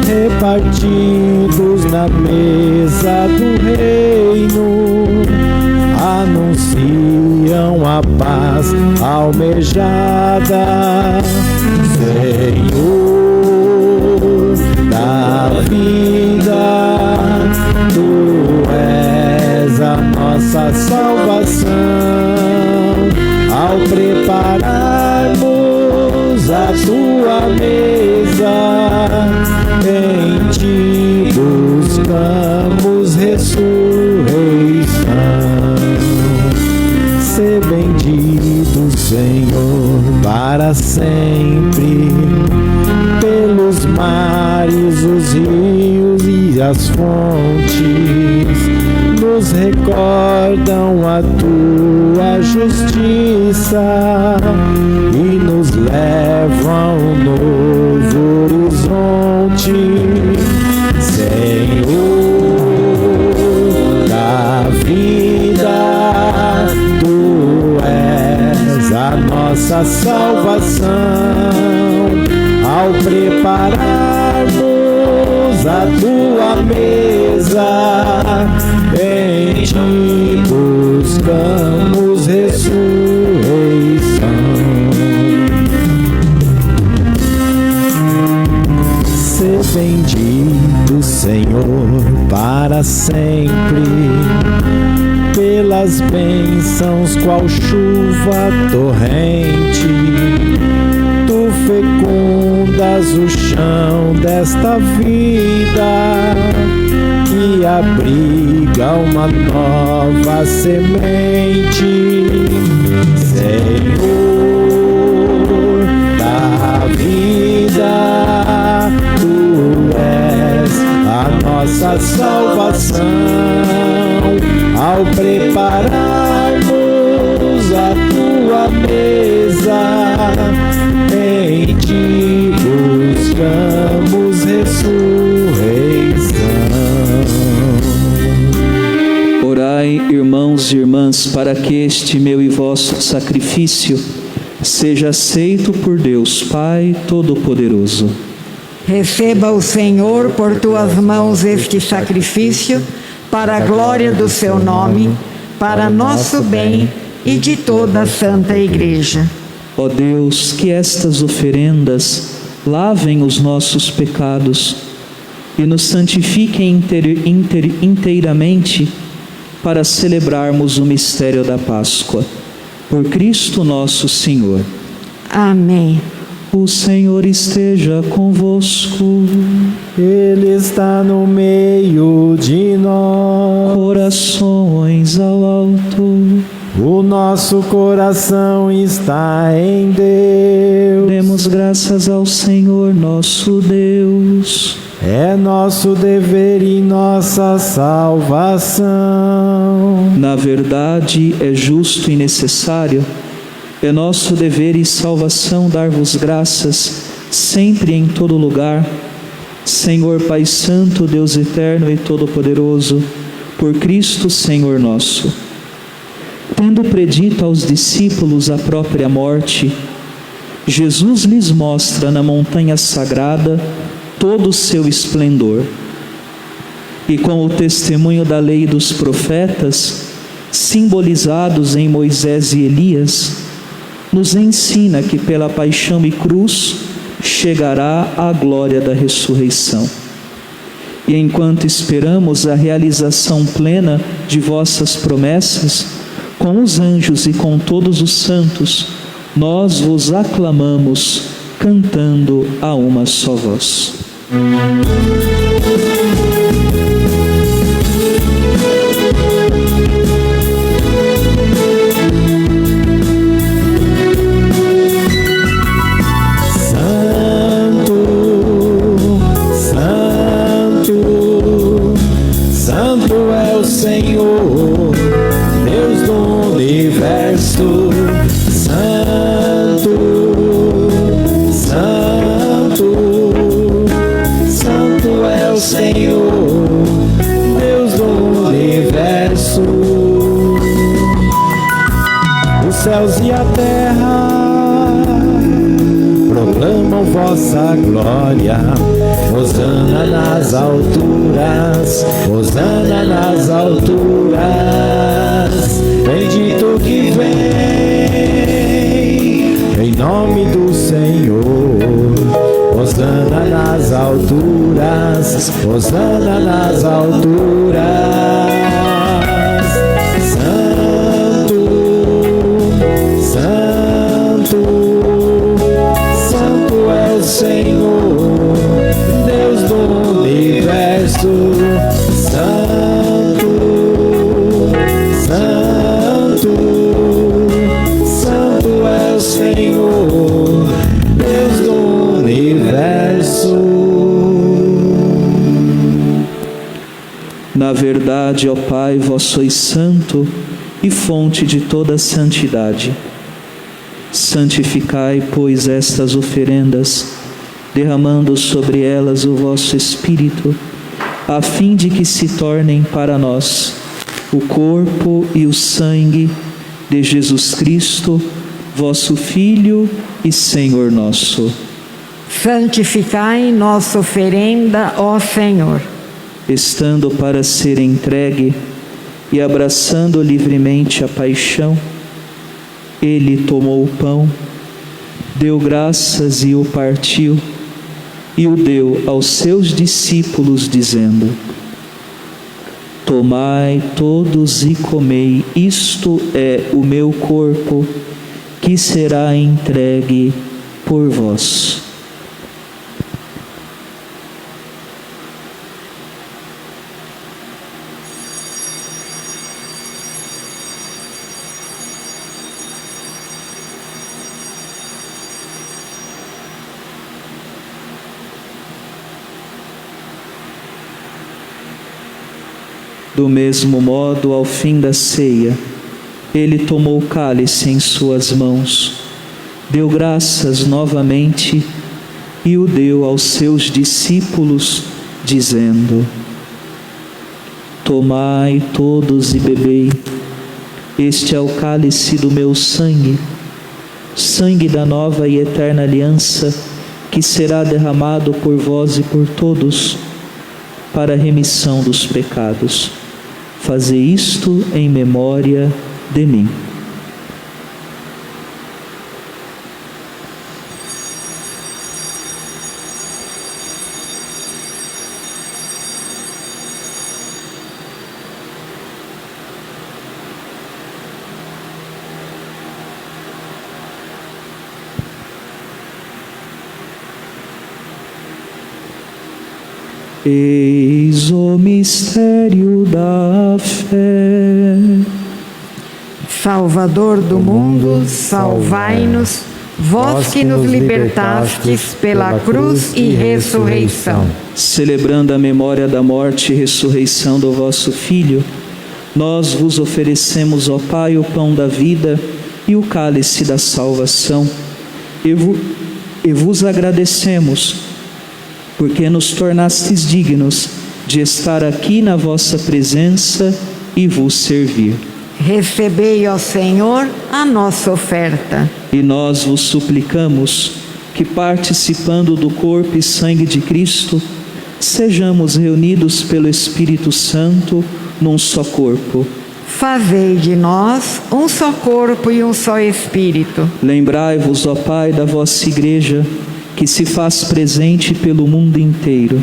repartidos na mesa do reino, anunciam a paz almejada. Senhor da vida, Tu és a nossa salvação. Ao prepararmos a Tua mesa, em Ti buscamos ressurreição. Sê bendito, Senhor, para sempre. Pelos mares, os rios e as fontes nos recordam a Tua justiça e nos levam a um novo horizonte. Senhor da vida, Tu és a nossa salvação. Ao prepararmos a Tua mesa, em Ti buscamos ressurreição. Sê bendito, Senhor, para sempre, pelas bênçãos qual chuva torrente. Tu fecundas o chão desta vida, que abriga uma nova semente. Senhor da vida, Tu és a nossa salvação. Ao prepararmos a Tua mesa, em Ti buscamos ressurreição. Orai, irmãos e irmãs, para que este meu e vosso sacrifício seja aceito por Deus Pai Todo-Poderoso. Receba o Senhor por Tuas mãos este sacrifício, para a glória do Seu nome, para nosso bem e de toda a Santa Igreja. Ó Deus, que estas oferendas lavem os nossos pecados e nos santifiquem inteiramente para celebrarmos o mistério da Páscoa. Por Cristo nosso Senhor. Amém. O Senhor esteja convosco. Ele está no meio de nós. Corações ao alto. O nosso coração está em Deus. Demos graças ao Senhor nosso Deus. É nosso dever e nossa salvação. Na verdade, é justo e necessário, é nosso dever e salvação dar-vos graças, sempre e em todo lugar, Senhor Pai Santo, Deus eterno e todo-poderoso, por Cristo Senhor nosso. Tendo predito aos discípulos a própria morte, Jesus lhes mostra na montanha sagrada todo o seu esplendor. E com o testemunho da lei e dos profetas, simbolizados em Moisés e Elias, nos ensina que pela paixão e cruz chegará a glória da ressurreição. E enquanto esperamos a realização plena de vossas promessas, com os anjos e com todos os santos, nós vos aclamamos, cantando a uma só voz. Senhor, Deus do universo, Santo, Santo, Santo é o Senhor. os céus e a terra proclamam vossa glória. Hosana nas alturas, hosana nas alturas. Bendito que vem em nome do Senhor. Hosana nas alturas, hosana nas alturas. Santo, Santo, Santo é o Senhor, Deus do universo. Santo, Santo, Santo é o Senhor, Deus do universo. Na verdade, ó Pai, vós sois santo e fonte de toda santidade. Santificai, pois, estas oferendas, derramando sobre elas o vosso Espírito, a fim de que se tornem para nós o corpo e o sangue de Jesus Cristo, vosso Filho e Senhor nosso. Santificai nossa oferenda, ó Senhor. Estando para ser entregue e abraçando livremente a paixão, ele tomou o pão, deu graças e o partiu, e o deu aos seus discípulos, dizendo: Tomai todos e comei, isto é o meu corpo, que será entregue por vós. Do mesmo modo, ao fim da ceia, ele tomou o cálice em suas mãos, deu graças novamente e o deu aos seus discípulos, dizendo: Tomai todos e bebei, este é o cálice do meu sangue, sangue da nova e eterna aliança, que será derramado por vós e por todos, para a remissão dos pecados. Fazei isto em memória de mim. Eis o mistério da fé. Salvador do mundo, salvai-nos, vós que nos libertastes pela cruz e ressurreição. Celebrando a memória da morte e ressurreição do vosso Filho, nós vos oferecemos, ó Pai, o pão da vida e o cálice da salvação, e vos agradecemos, porque nos tornastes dignos de estar aqui na vossa presença e vos servir. Recebei, ó Senhor, a nossa oferta. E nós vos suplicamos que, participando do corpo e sangue de Cristo, sejamos reunidos pelo Espírito Santo num só corpo. Fazei de nós um só corpo e um só Espírito. Lembrai-vos, ó Pai, da vossa Igreja, que se faz presente pelo mundo inteiro.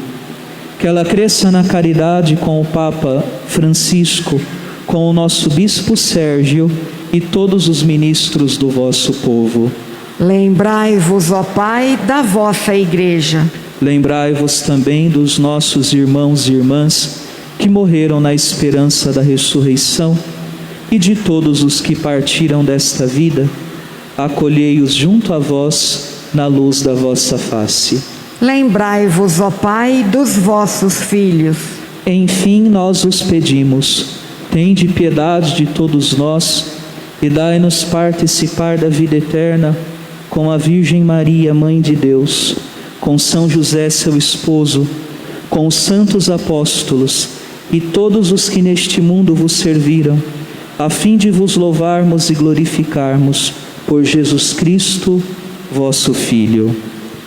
Que ela cresça na caridade com o Papa Francisco, com o nosso Bispo Sérgio e todos os ministros do vosso povo. Lembrai-vos, ó Pai, da vossa Igreja. Lembrai-vos também dos nossos irmãos e irmãs que morreram na esperança da ressurreição e de todos os que partiram desta vida. Acolhei-os junto a vós na luz da vossa face. Lembrai-vos, ó Pai, dos vossos filhos. Enfim, nós os pedimos, tende piedade de todos nós e dai-nos participar da vida eterna com a Virgem Maria, Mãe de Deus, com São José, seu esposo, com os santos apóstolos e todos os que neste mundo vos serviram, a fim de vos louvarmos e glorificarmos por Jesus Cristo, vosso Filho.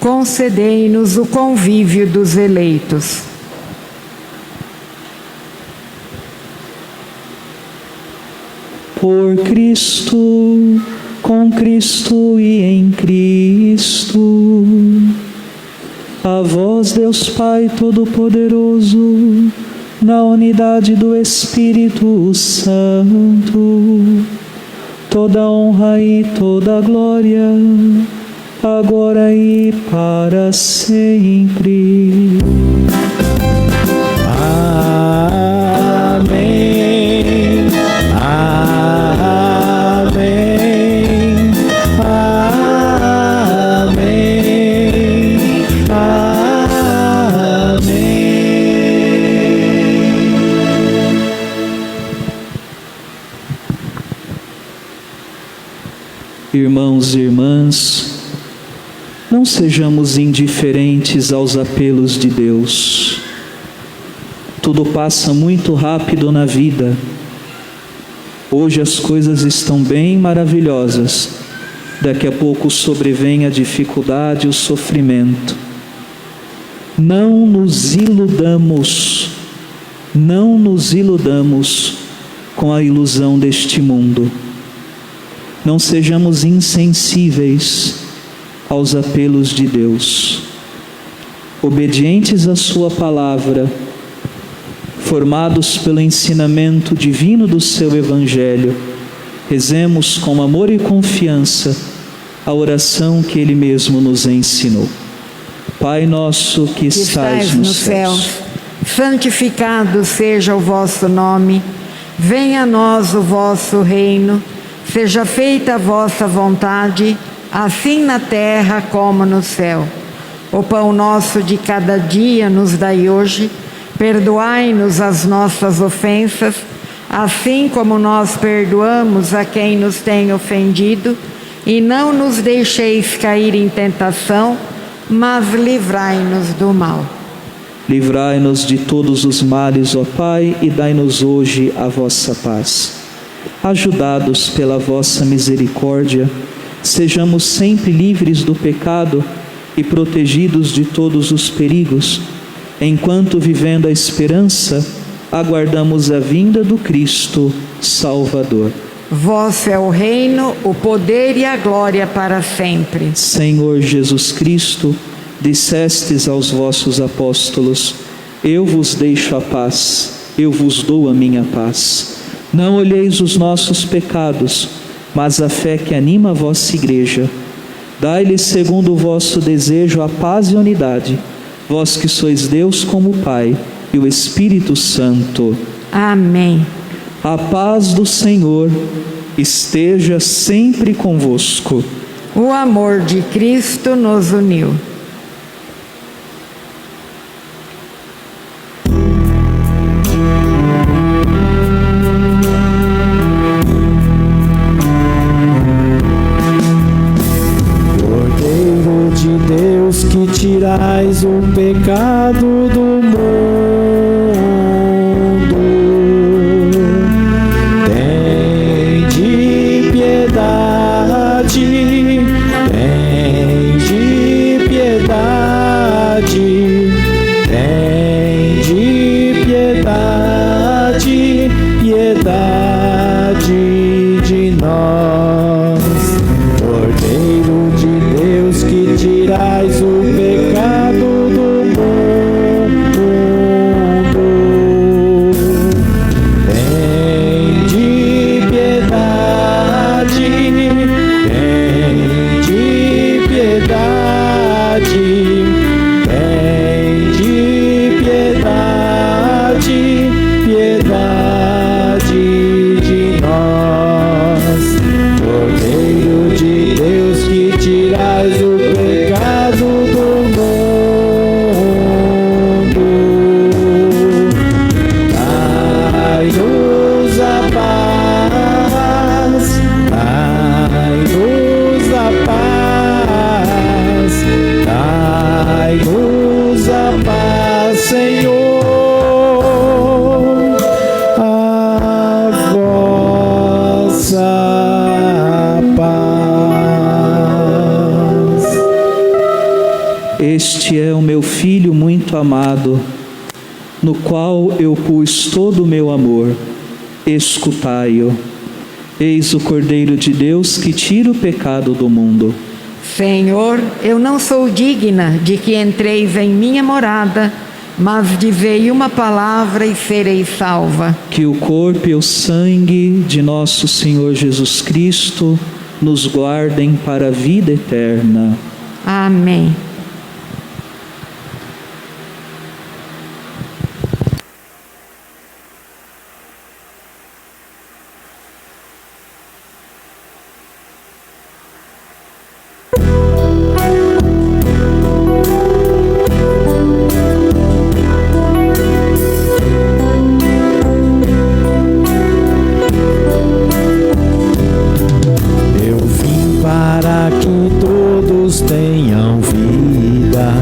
Concedei-nos o convívio dos eleitos. Por Cristo, com Cristo e em Cristo, a vós, Deus Pai Todo-Poderoso, na unidade do Espírito Santo, toda honra e toda glória, agora e para sempre. Amém. Amém. Amém. Amém. Irmãos e irmãs, não sejamos indiferentes aos apelos de Deus. Tudo passa muito rápido na vida. Hoje as coisas estão bem maravilhosas. Daqui a pouco sobrevém a dificuldade e o sofrimento. Não nos iludamos com a ilusão deste mundo. Não sejamos insensíveis aos apelos de Deus. Obedientes à sua palavra, formados pelo ensinamento divino do seu Evangelho, rezemos com amor e confiança a oração que Ele mesmo nos ensinou. Pai nosso que estais nos céus, santificado seja o vosso nome, venha a nós o vosso reino, seja feita a vossa vontade, assim na terra como no céu. O pão nosso de cada dia nos dai hoje, perdoai-nos as nossas ofensas, assim como nós perdoamos a quem nos tem ofendido, e não nos deixeis cair em tentação, mas livrai-nos do mal. Livrai-nos de todos os males, ó Pai, e dai-nos hoje a vossa paz. Ajudados pela vossa misericórdia, sejamos sempre livres do pecado e protegidos de todos os perigos, enquanto, vivendo a esperança, aguardamos a vinda do Cristo Salvador. Vosso é o reino, o poder e a glória para sempre. Senhor Jesus Cristo, dissestes aos vossos apóstolos: eu vos deixo a paz, eu vos dou a minha paz. Não olheis os nossos pecados, mas a fé que anima a vossa igreja. Dai-lhes, segundo o vosso desejo, a paz e a unidade, vós que sois Deus como o Pai e o Espírito Santo. Amém. A paz do Senhor esteja sempre convosco. O amor de Cristo nos uniu. Cordeiro de Deus, que tirais o pecado do mundo, tende piedade, tende piedade, tende piedade, piedade de nós. Cordeiro de Deus, que tirais o pecado do mundo, Este é o meu Filho muito amado, no qual eu pus todo o meu amor. Escutai-o. Eis o Cordeiro de Deus que tira o pecado do mundo. Senhor, eu não sou digna de que entreis em minha morada, mas dizei uma palavra e serei salva. Que o corpo e o sangue de nosso Senhor Jesus Cristo nos guardem para a vida eterna. Amém. Eu vim para que todos tenham vida,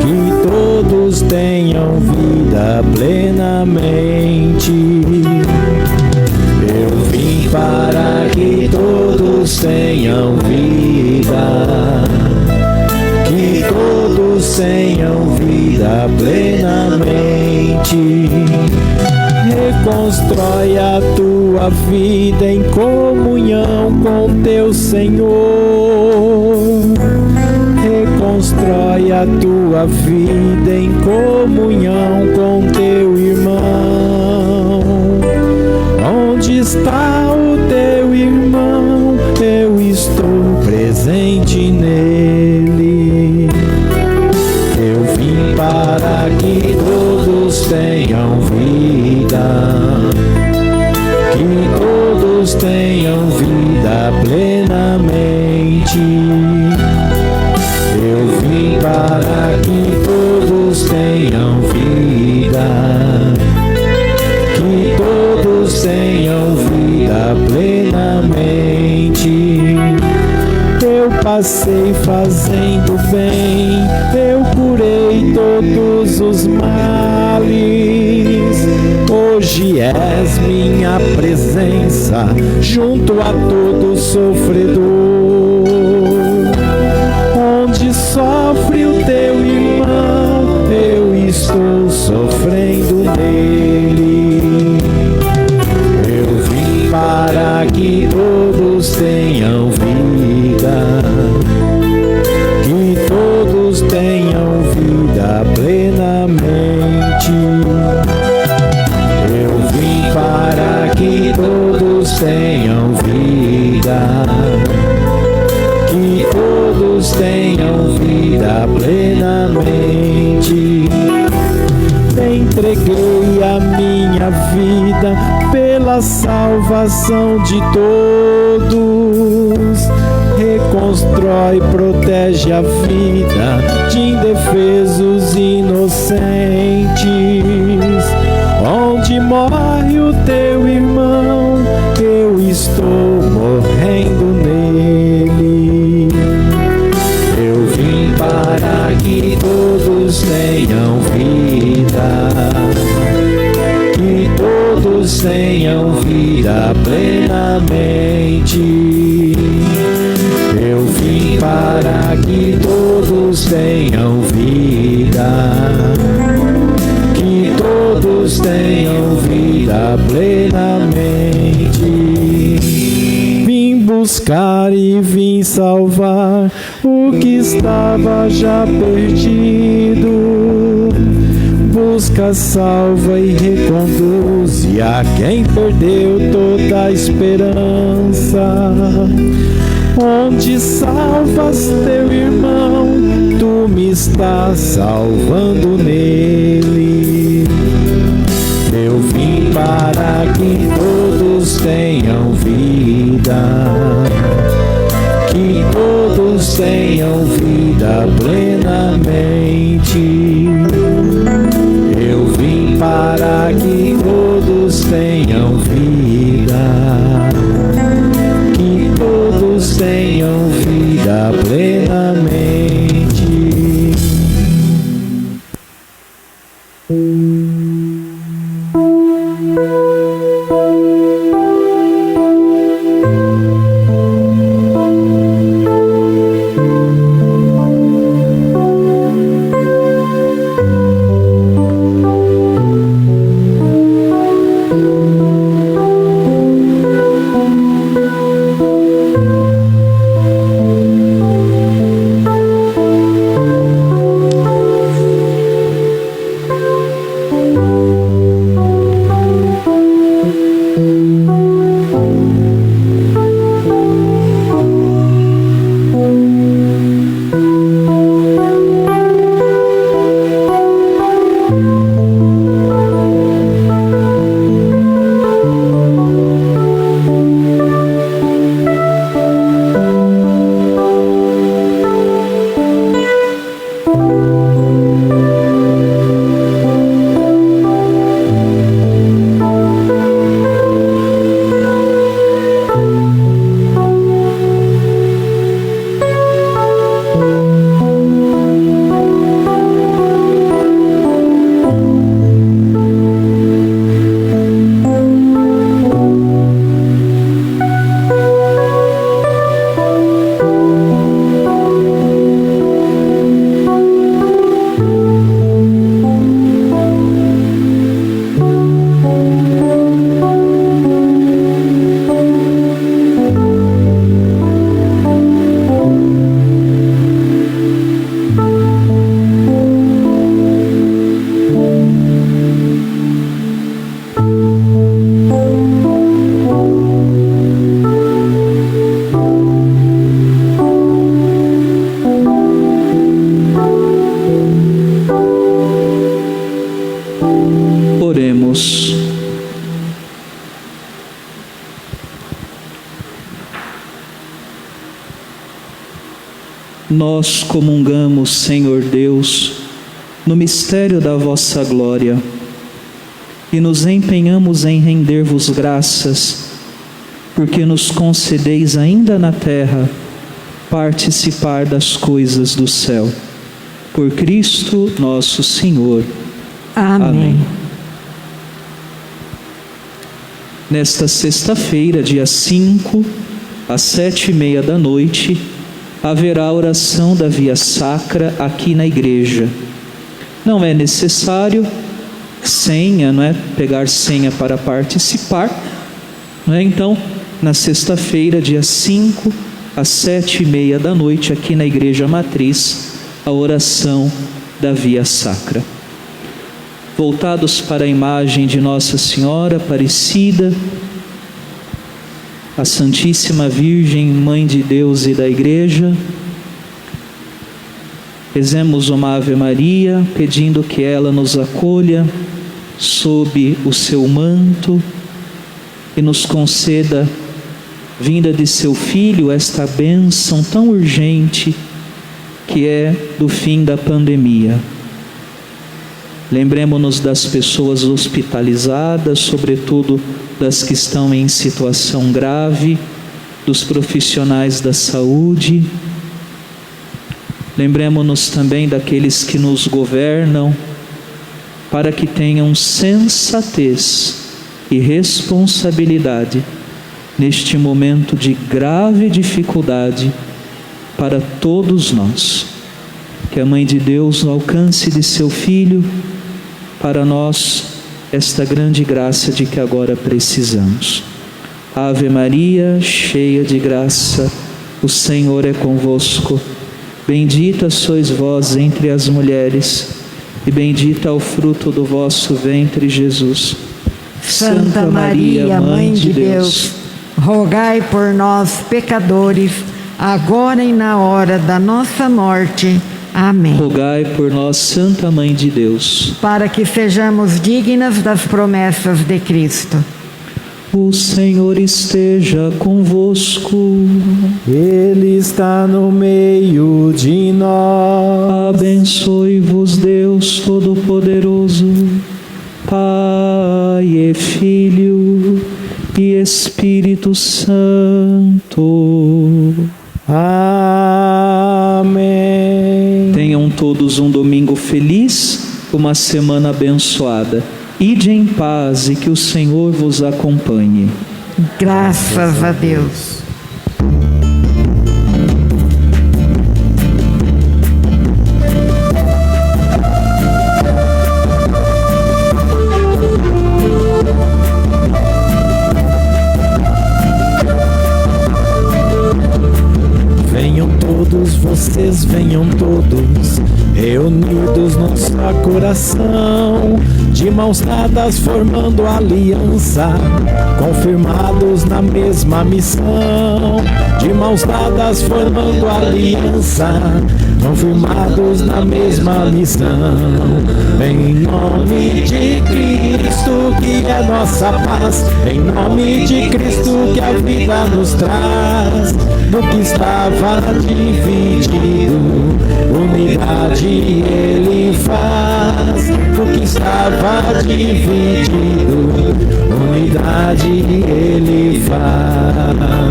que todos tenham vida plenamente. Eu vim para que todos tenham vida, que todos tenham vida plenamente. Reconstrói a tua vida em comunhão com teu Senhor. Reconstrói a tua vida em comunhão com teu irmão. Onde está o teu irmão? Eu estou presente nele. Eu vim para que todos tenham vida, que todos tenham vida plenamente. Eu vim para que todos tenham vida, que todos tenham vida plenamente. Eu passei fazendo bem, eu curei todos os males. Hoje és minha presença junto a todo sofredor. Onde sofre o teu irmão, eu estou sofrendo nele. Eu vim para que todos tenham vida, que todos tenham vida plenamente. Eu vim para que todos tenham vida, que todos tenham vida plenamente. Entreguei a minha vida pela salvação de todos. Reconstrói, protege a vida de indefesos inocentes. Onde morre o teu irmão, eu estou morrendo nele. Eu vim para que todos tenham vida, que todos tenham vida plenamente. Eu vim para que todos tenham vida, que todos tenham vida plenamente. Vim buscar e vim salvar o que estava já perdido. Busca, salva e reconduze a quem perdeu toda a esperança. Onde salvas teu irmão, tu me estás salvando nele. Eu vim para que todos tenham vida, que todos tenham vida plenamente. Eu vim para que todos tenham vida, que todos tenham vida plenamente. nós comungamos, Senhor Deus, no mistério da vossa glória e nos empenhamos em render-vos graças, porque nos concedeis ainda na terra participar das coisas do céu. Por Cristo nosso Senhor. Amém. Nesta sexta-feira, dia 5, às 7h30 da noite, haverá a oração da Via Sacra aqui na igreja. Não é necessário senha, não é? Pegar senha para participar, não é? Então, na sexta-feira, dia 5, às 7h30 da noite, aqui na Igreja Matriz, a oração da Via Sacra. Voltados para a imagem de Nossa Senhora Aparecida, a Santíssima Virgem, Mãe de Deus e da Igreja, rezemos uma Ave Maria, pedindo que ela nos acolha sob o seu manto e nos conceda, vinda de seu Filho, esta bênção tão urgente que é do fim da pandemia. Lembremos-nos das pessoas hospitalizadas, sobretudo das que estão em situação grave, dos profissionais da saúde. Lembremos-nos também daqueles que nos governam, para que tenham sensatez e responsabilidade neste momento de grave dificuldade para todos nós. Que a Mãe de Deus, no alcance de seu Filho, para nós, esta grande graça de que agora precisamos. Ave Maria, cheia de graça, o Senhor é convosco. Bendita sois vós entre as mulheres, e bendito é o fruto do vosso ventre, Jesus. Santa Maria, Mãe de Deus, rogai por nós, pecadores, agora e na hora da nossa morte. Amém. Rogai por nós, Santa Mãe de Deus, para que sejamos dignas das promessas de Cristo. o Senhor esteja convosco. Ele está no meio de nós. Abençoe-vos Deus Todo-Poderoso, Pai e Filho e Espírito Santo. Amém. Tenham todos um domingo feliz, uma semana abençoada. Ide em paz e que o Senhor vos acompanhe. Graças a Deus. Vocês venham todos, reunidos num só coração, de mãos dadas formando aliança, confirmados na mesma missão. De mãos dadas formando aliança, confirmados na mesma missão. Em nome de Cristo, que é nossa paz, em nome de Cristo, que a vida nos traz. No que estava dividido, unidade Ele faz. No que estava dividido, unidade Ele faz.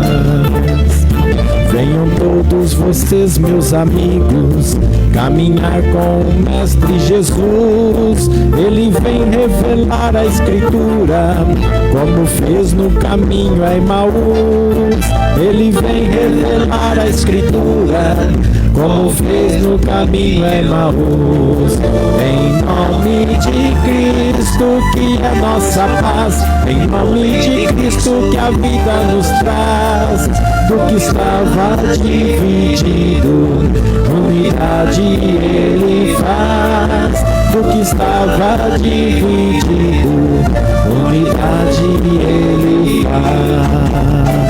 Venham todos vocês, meus amigos, caminhar com o Mestre Jesus. Ele vem revelar a Escritura, como fez no caminho a Emaús. Ele vem revelar a Escritura, como fez no caminho a Emaús. Em nome de Cristo, que é nossa paz, em nome de Cristo, que a vida nos traz. Do que estava dividido, unidade Ele faz. Do que estava dividido, unidade Ele faz.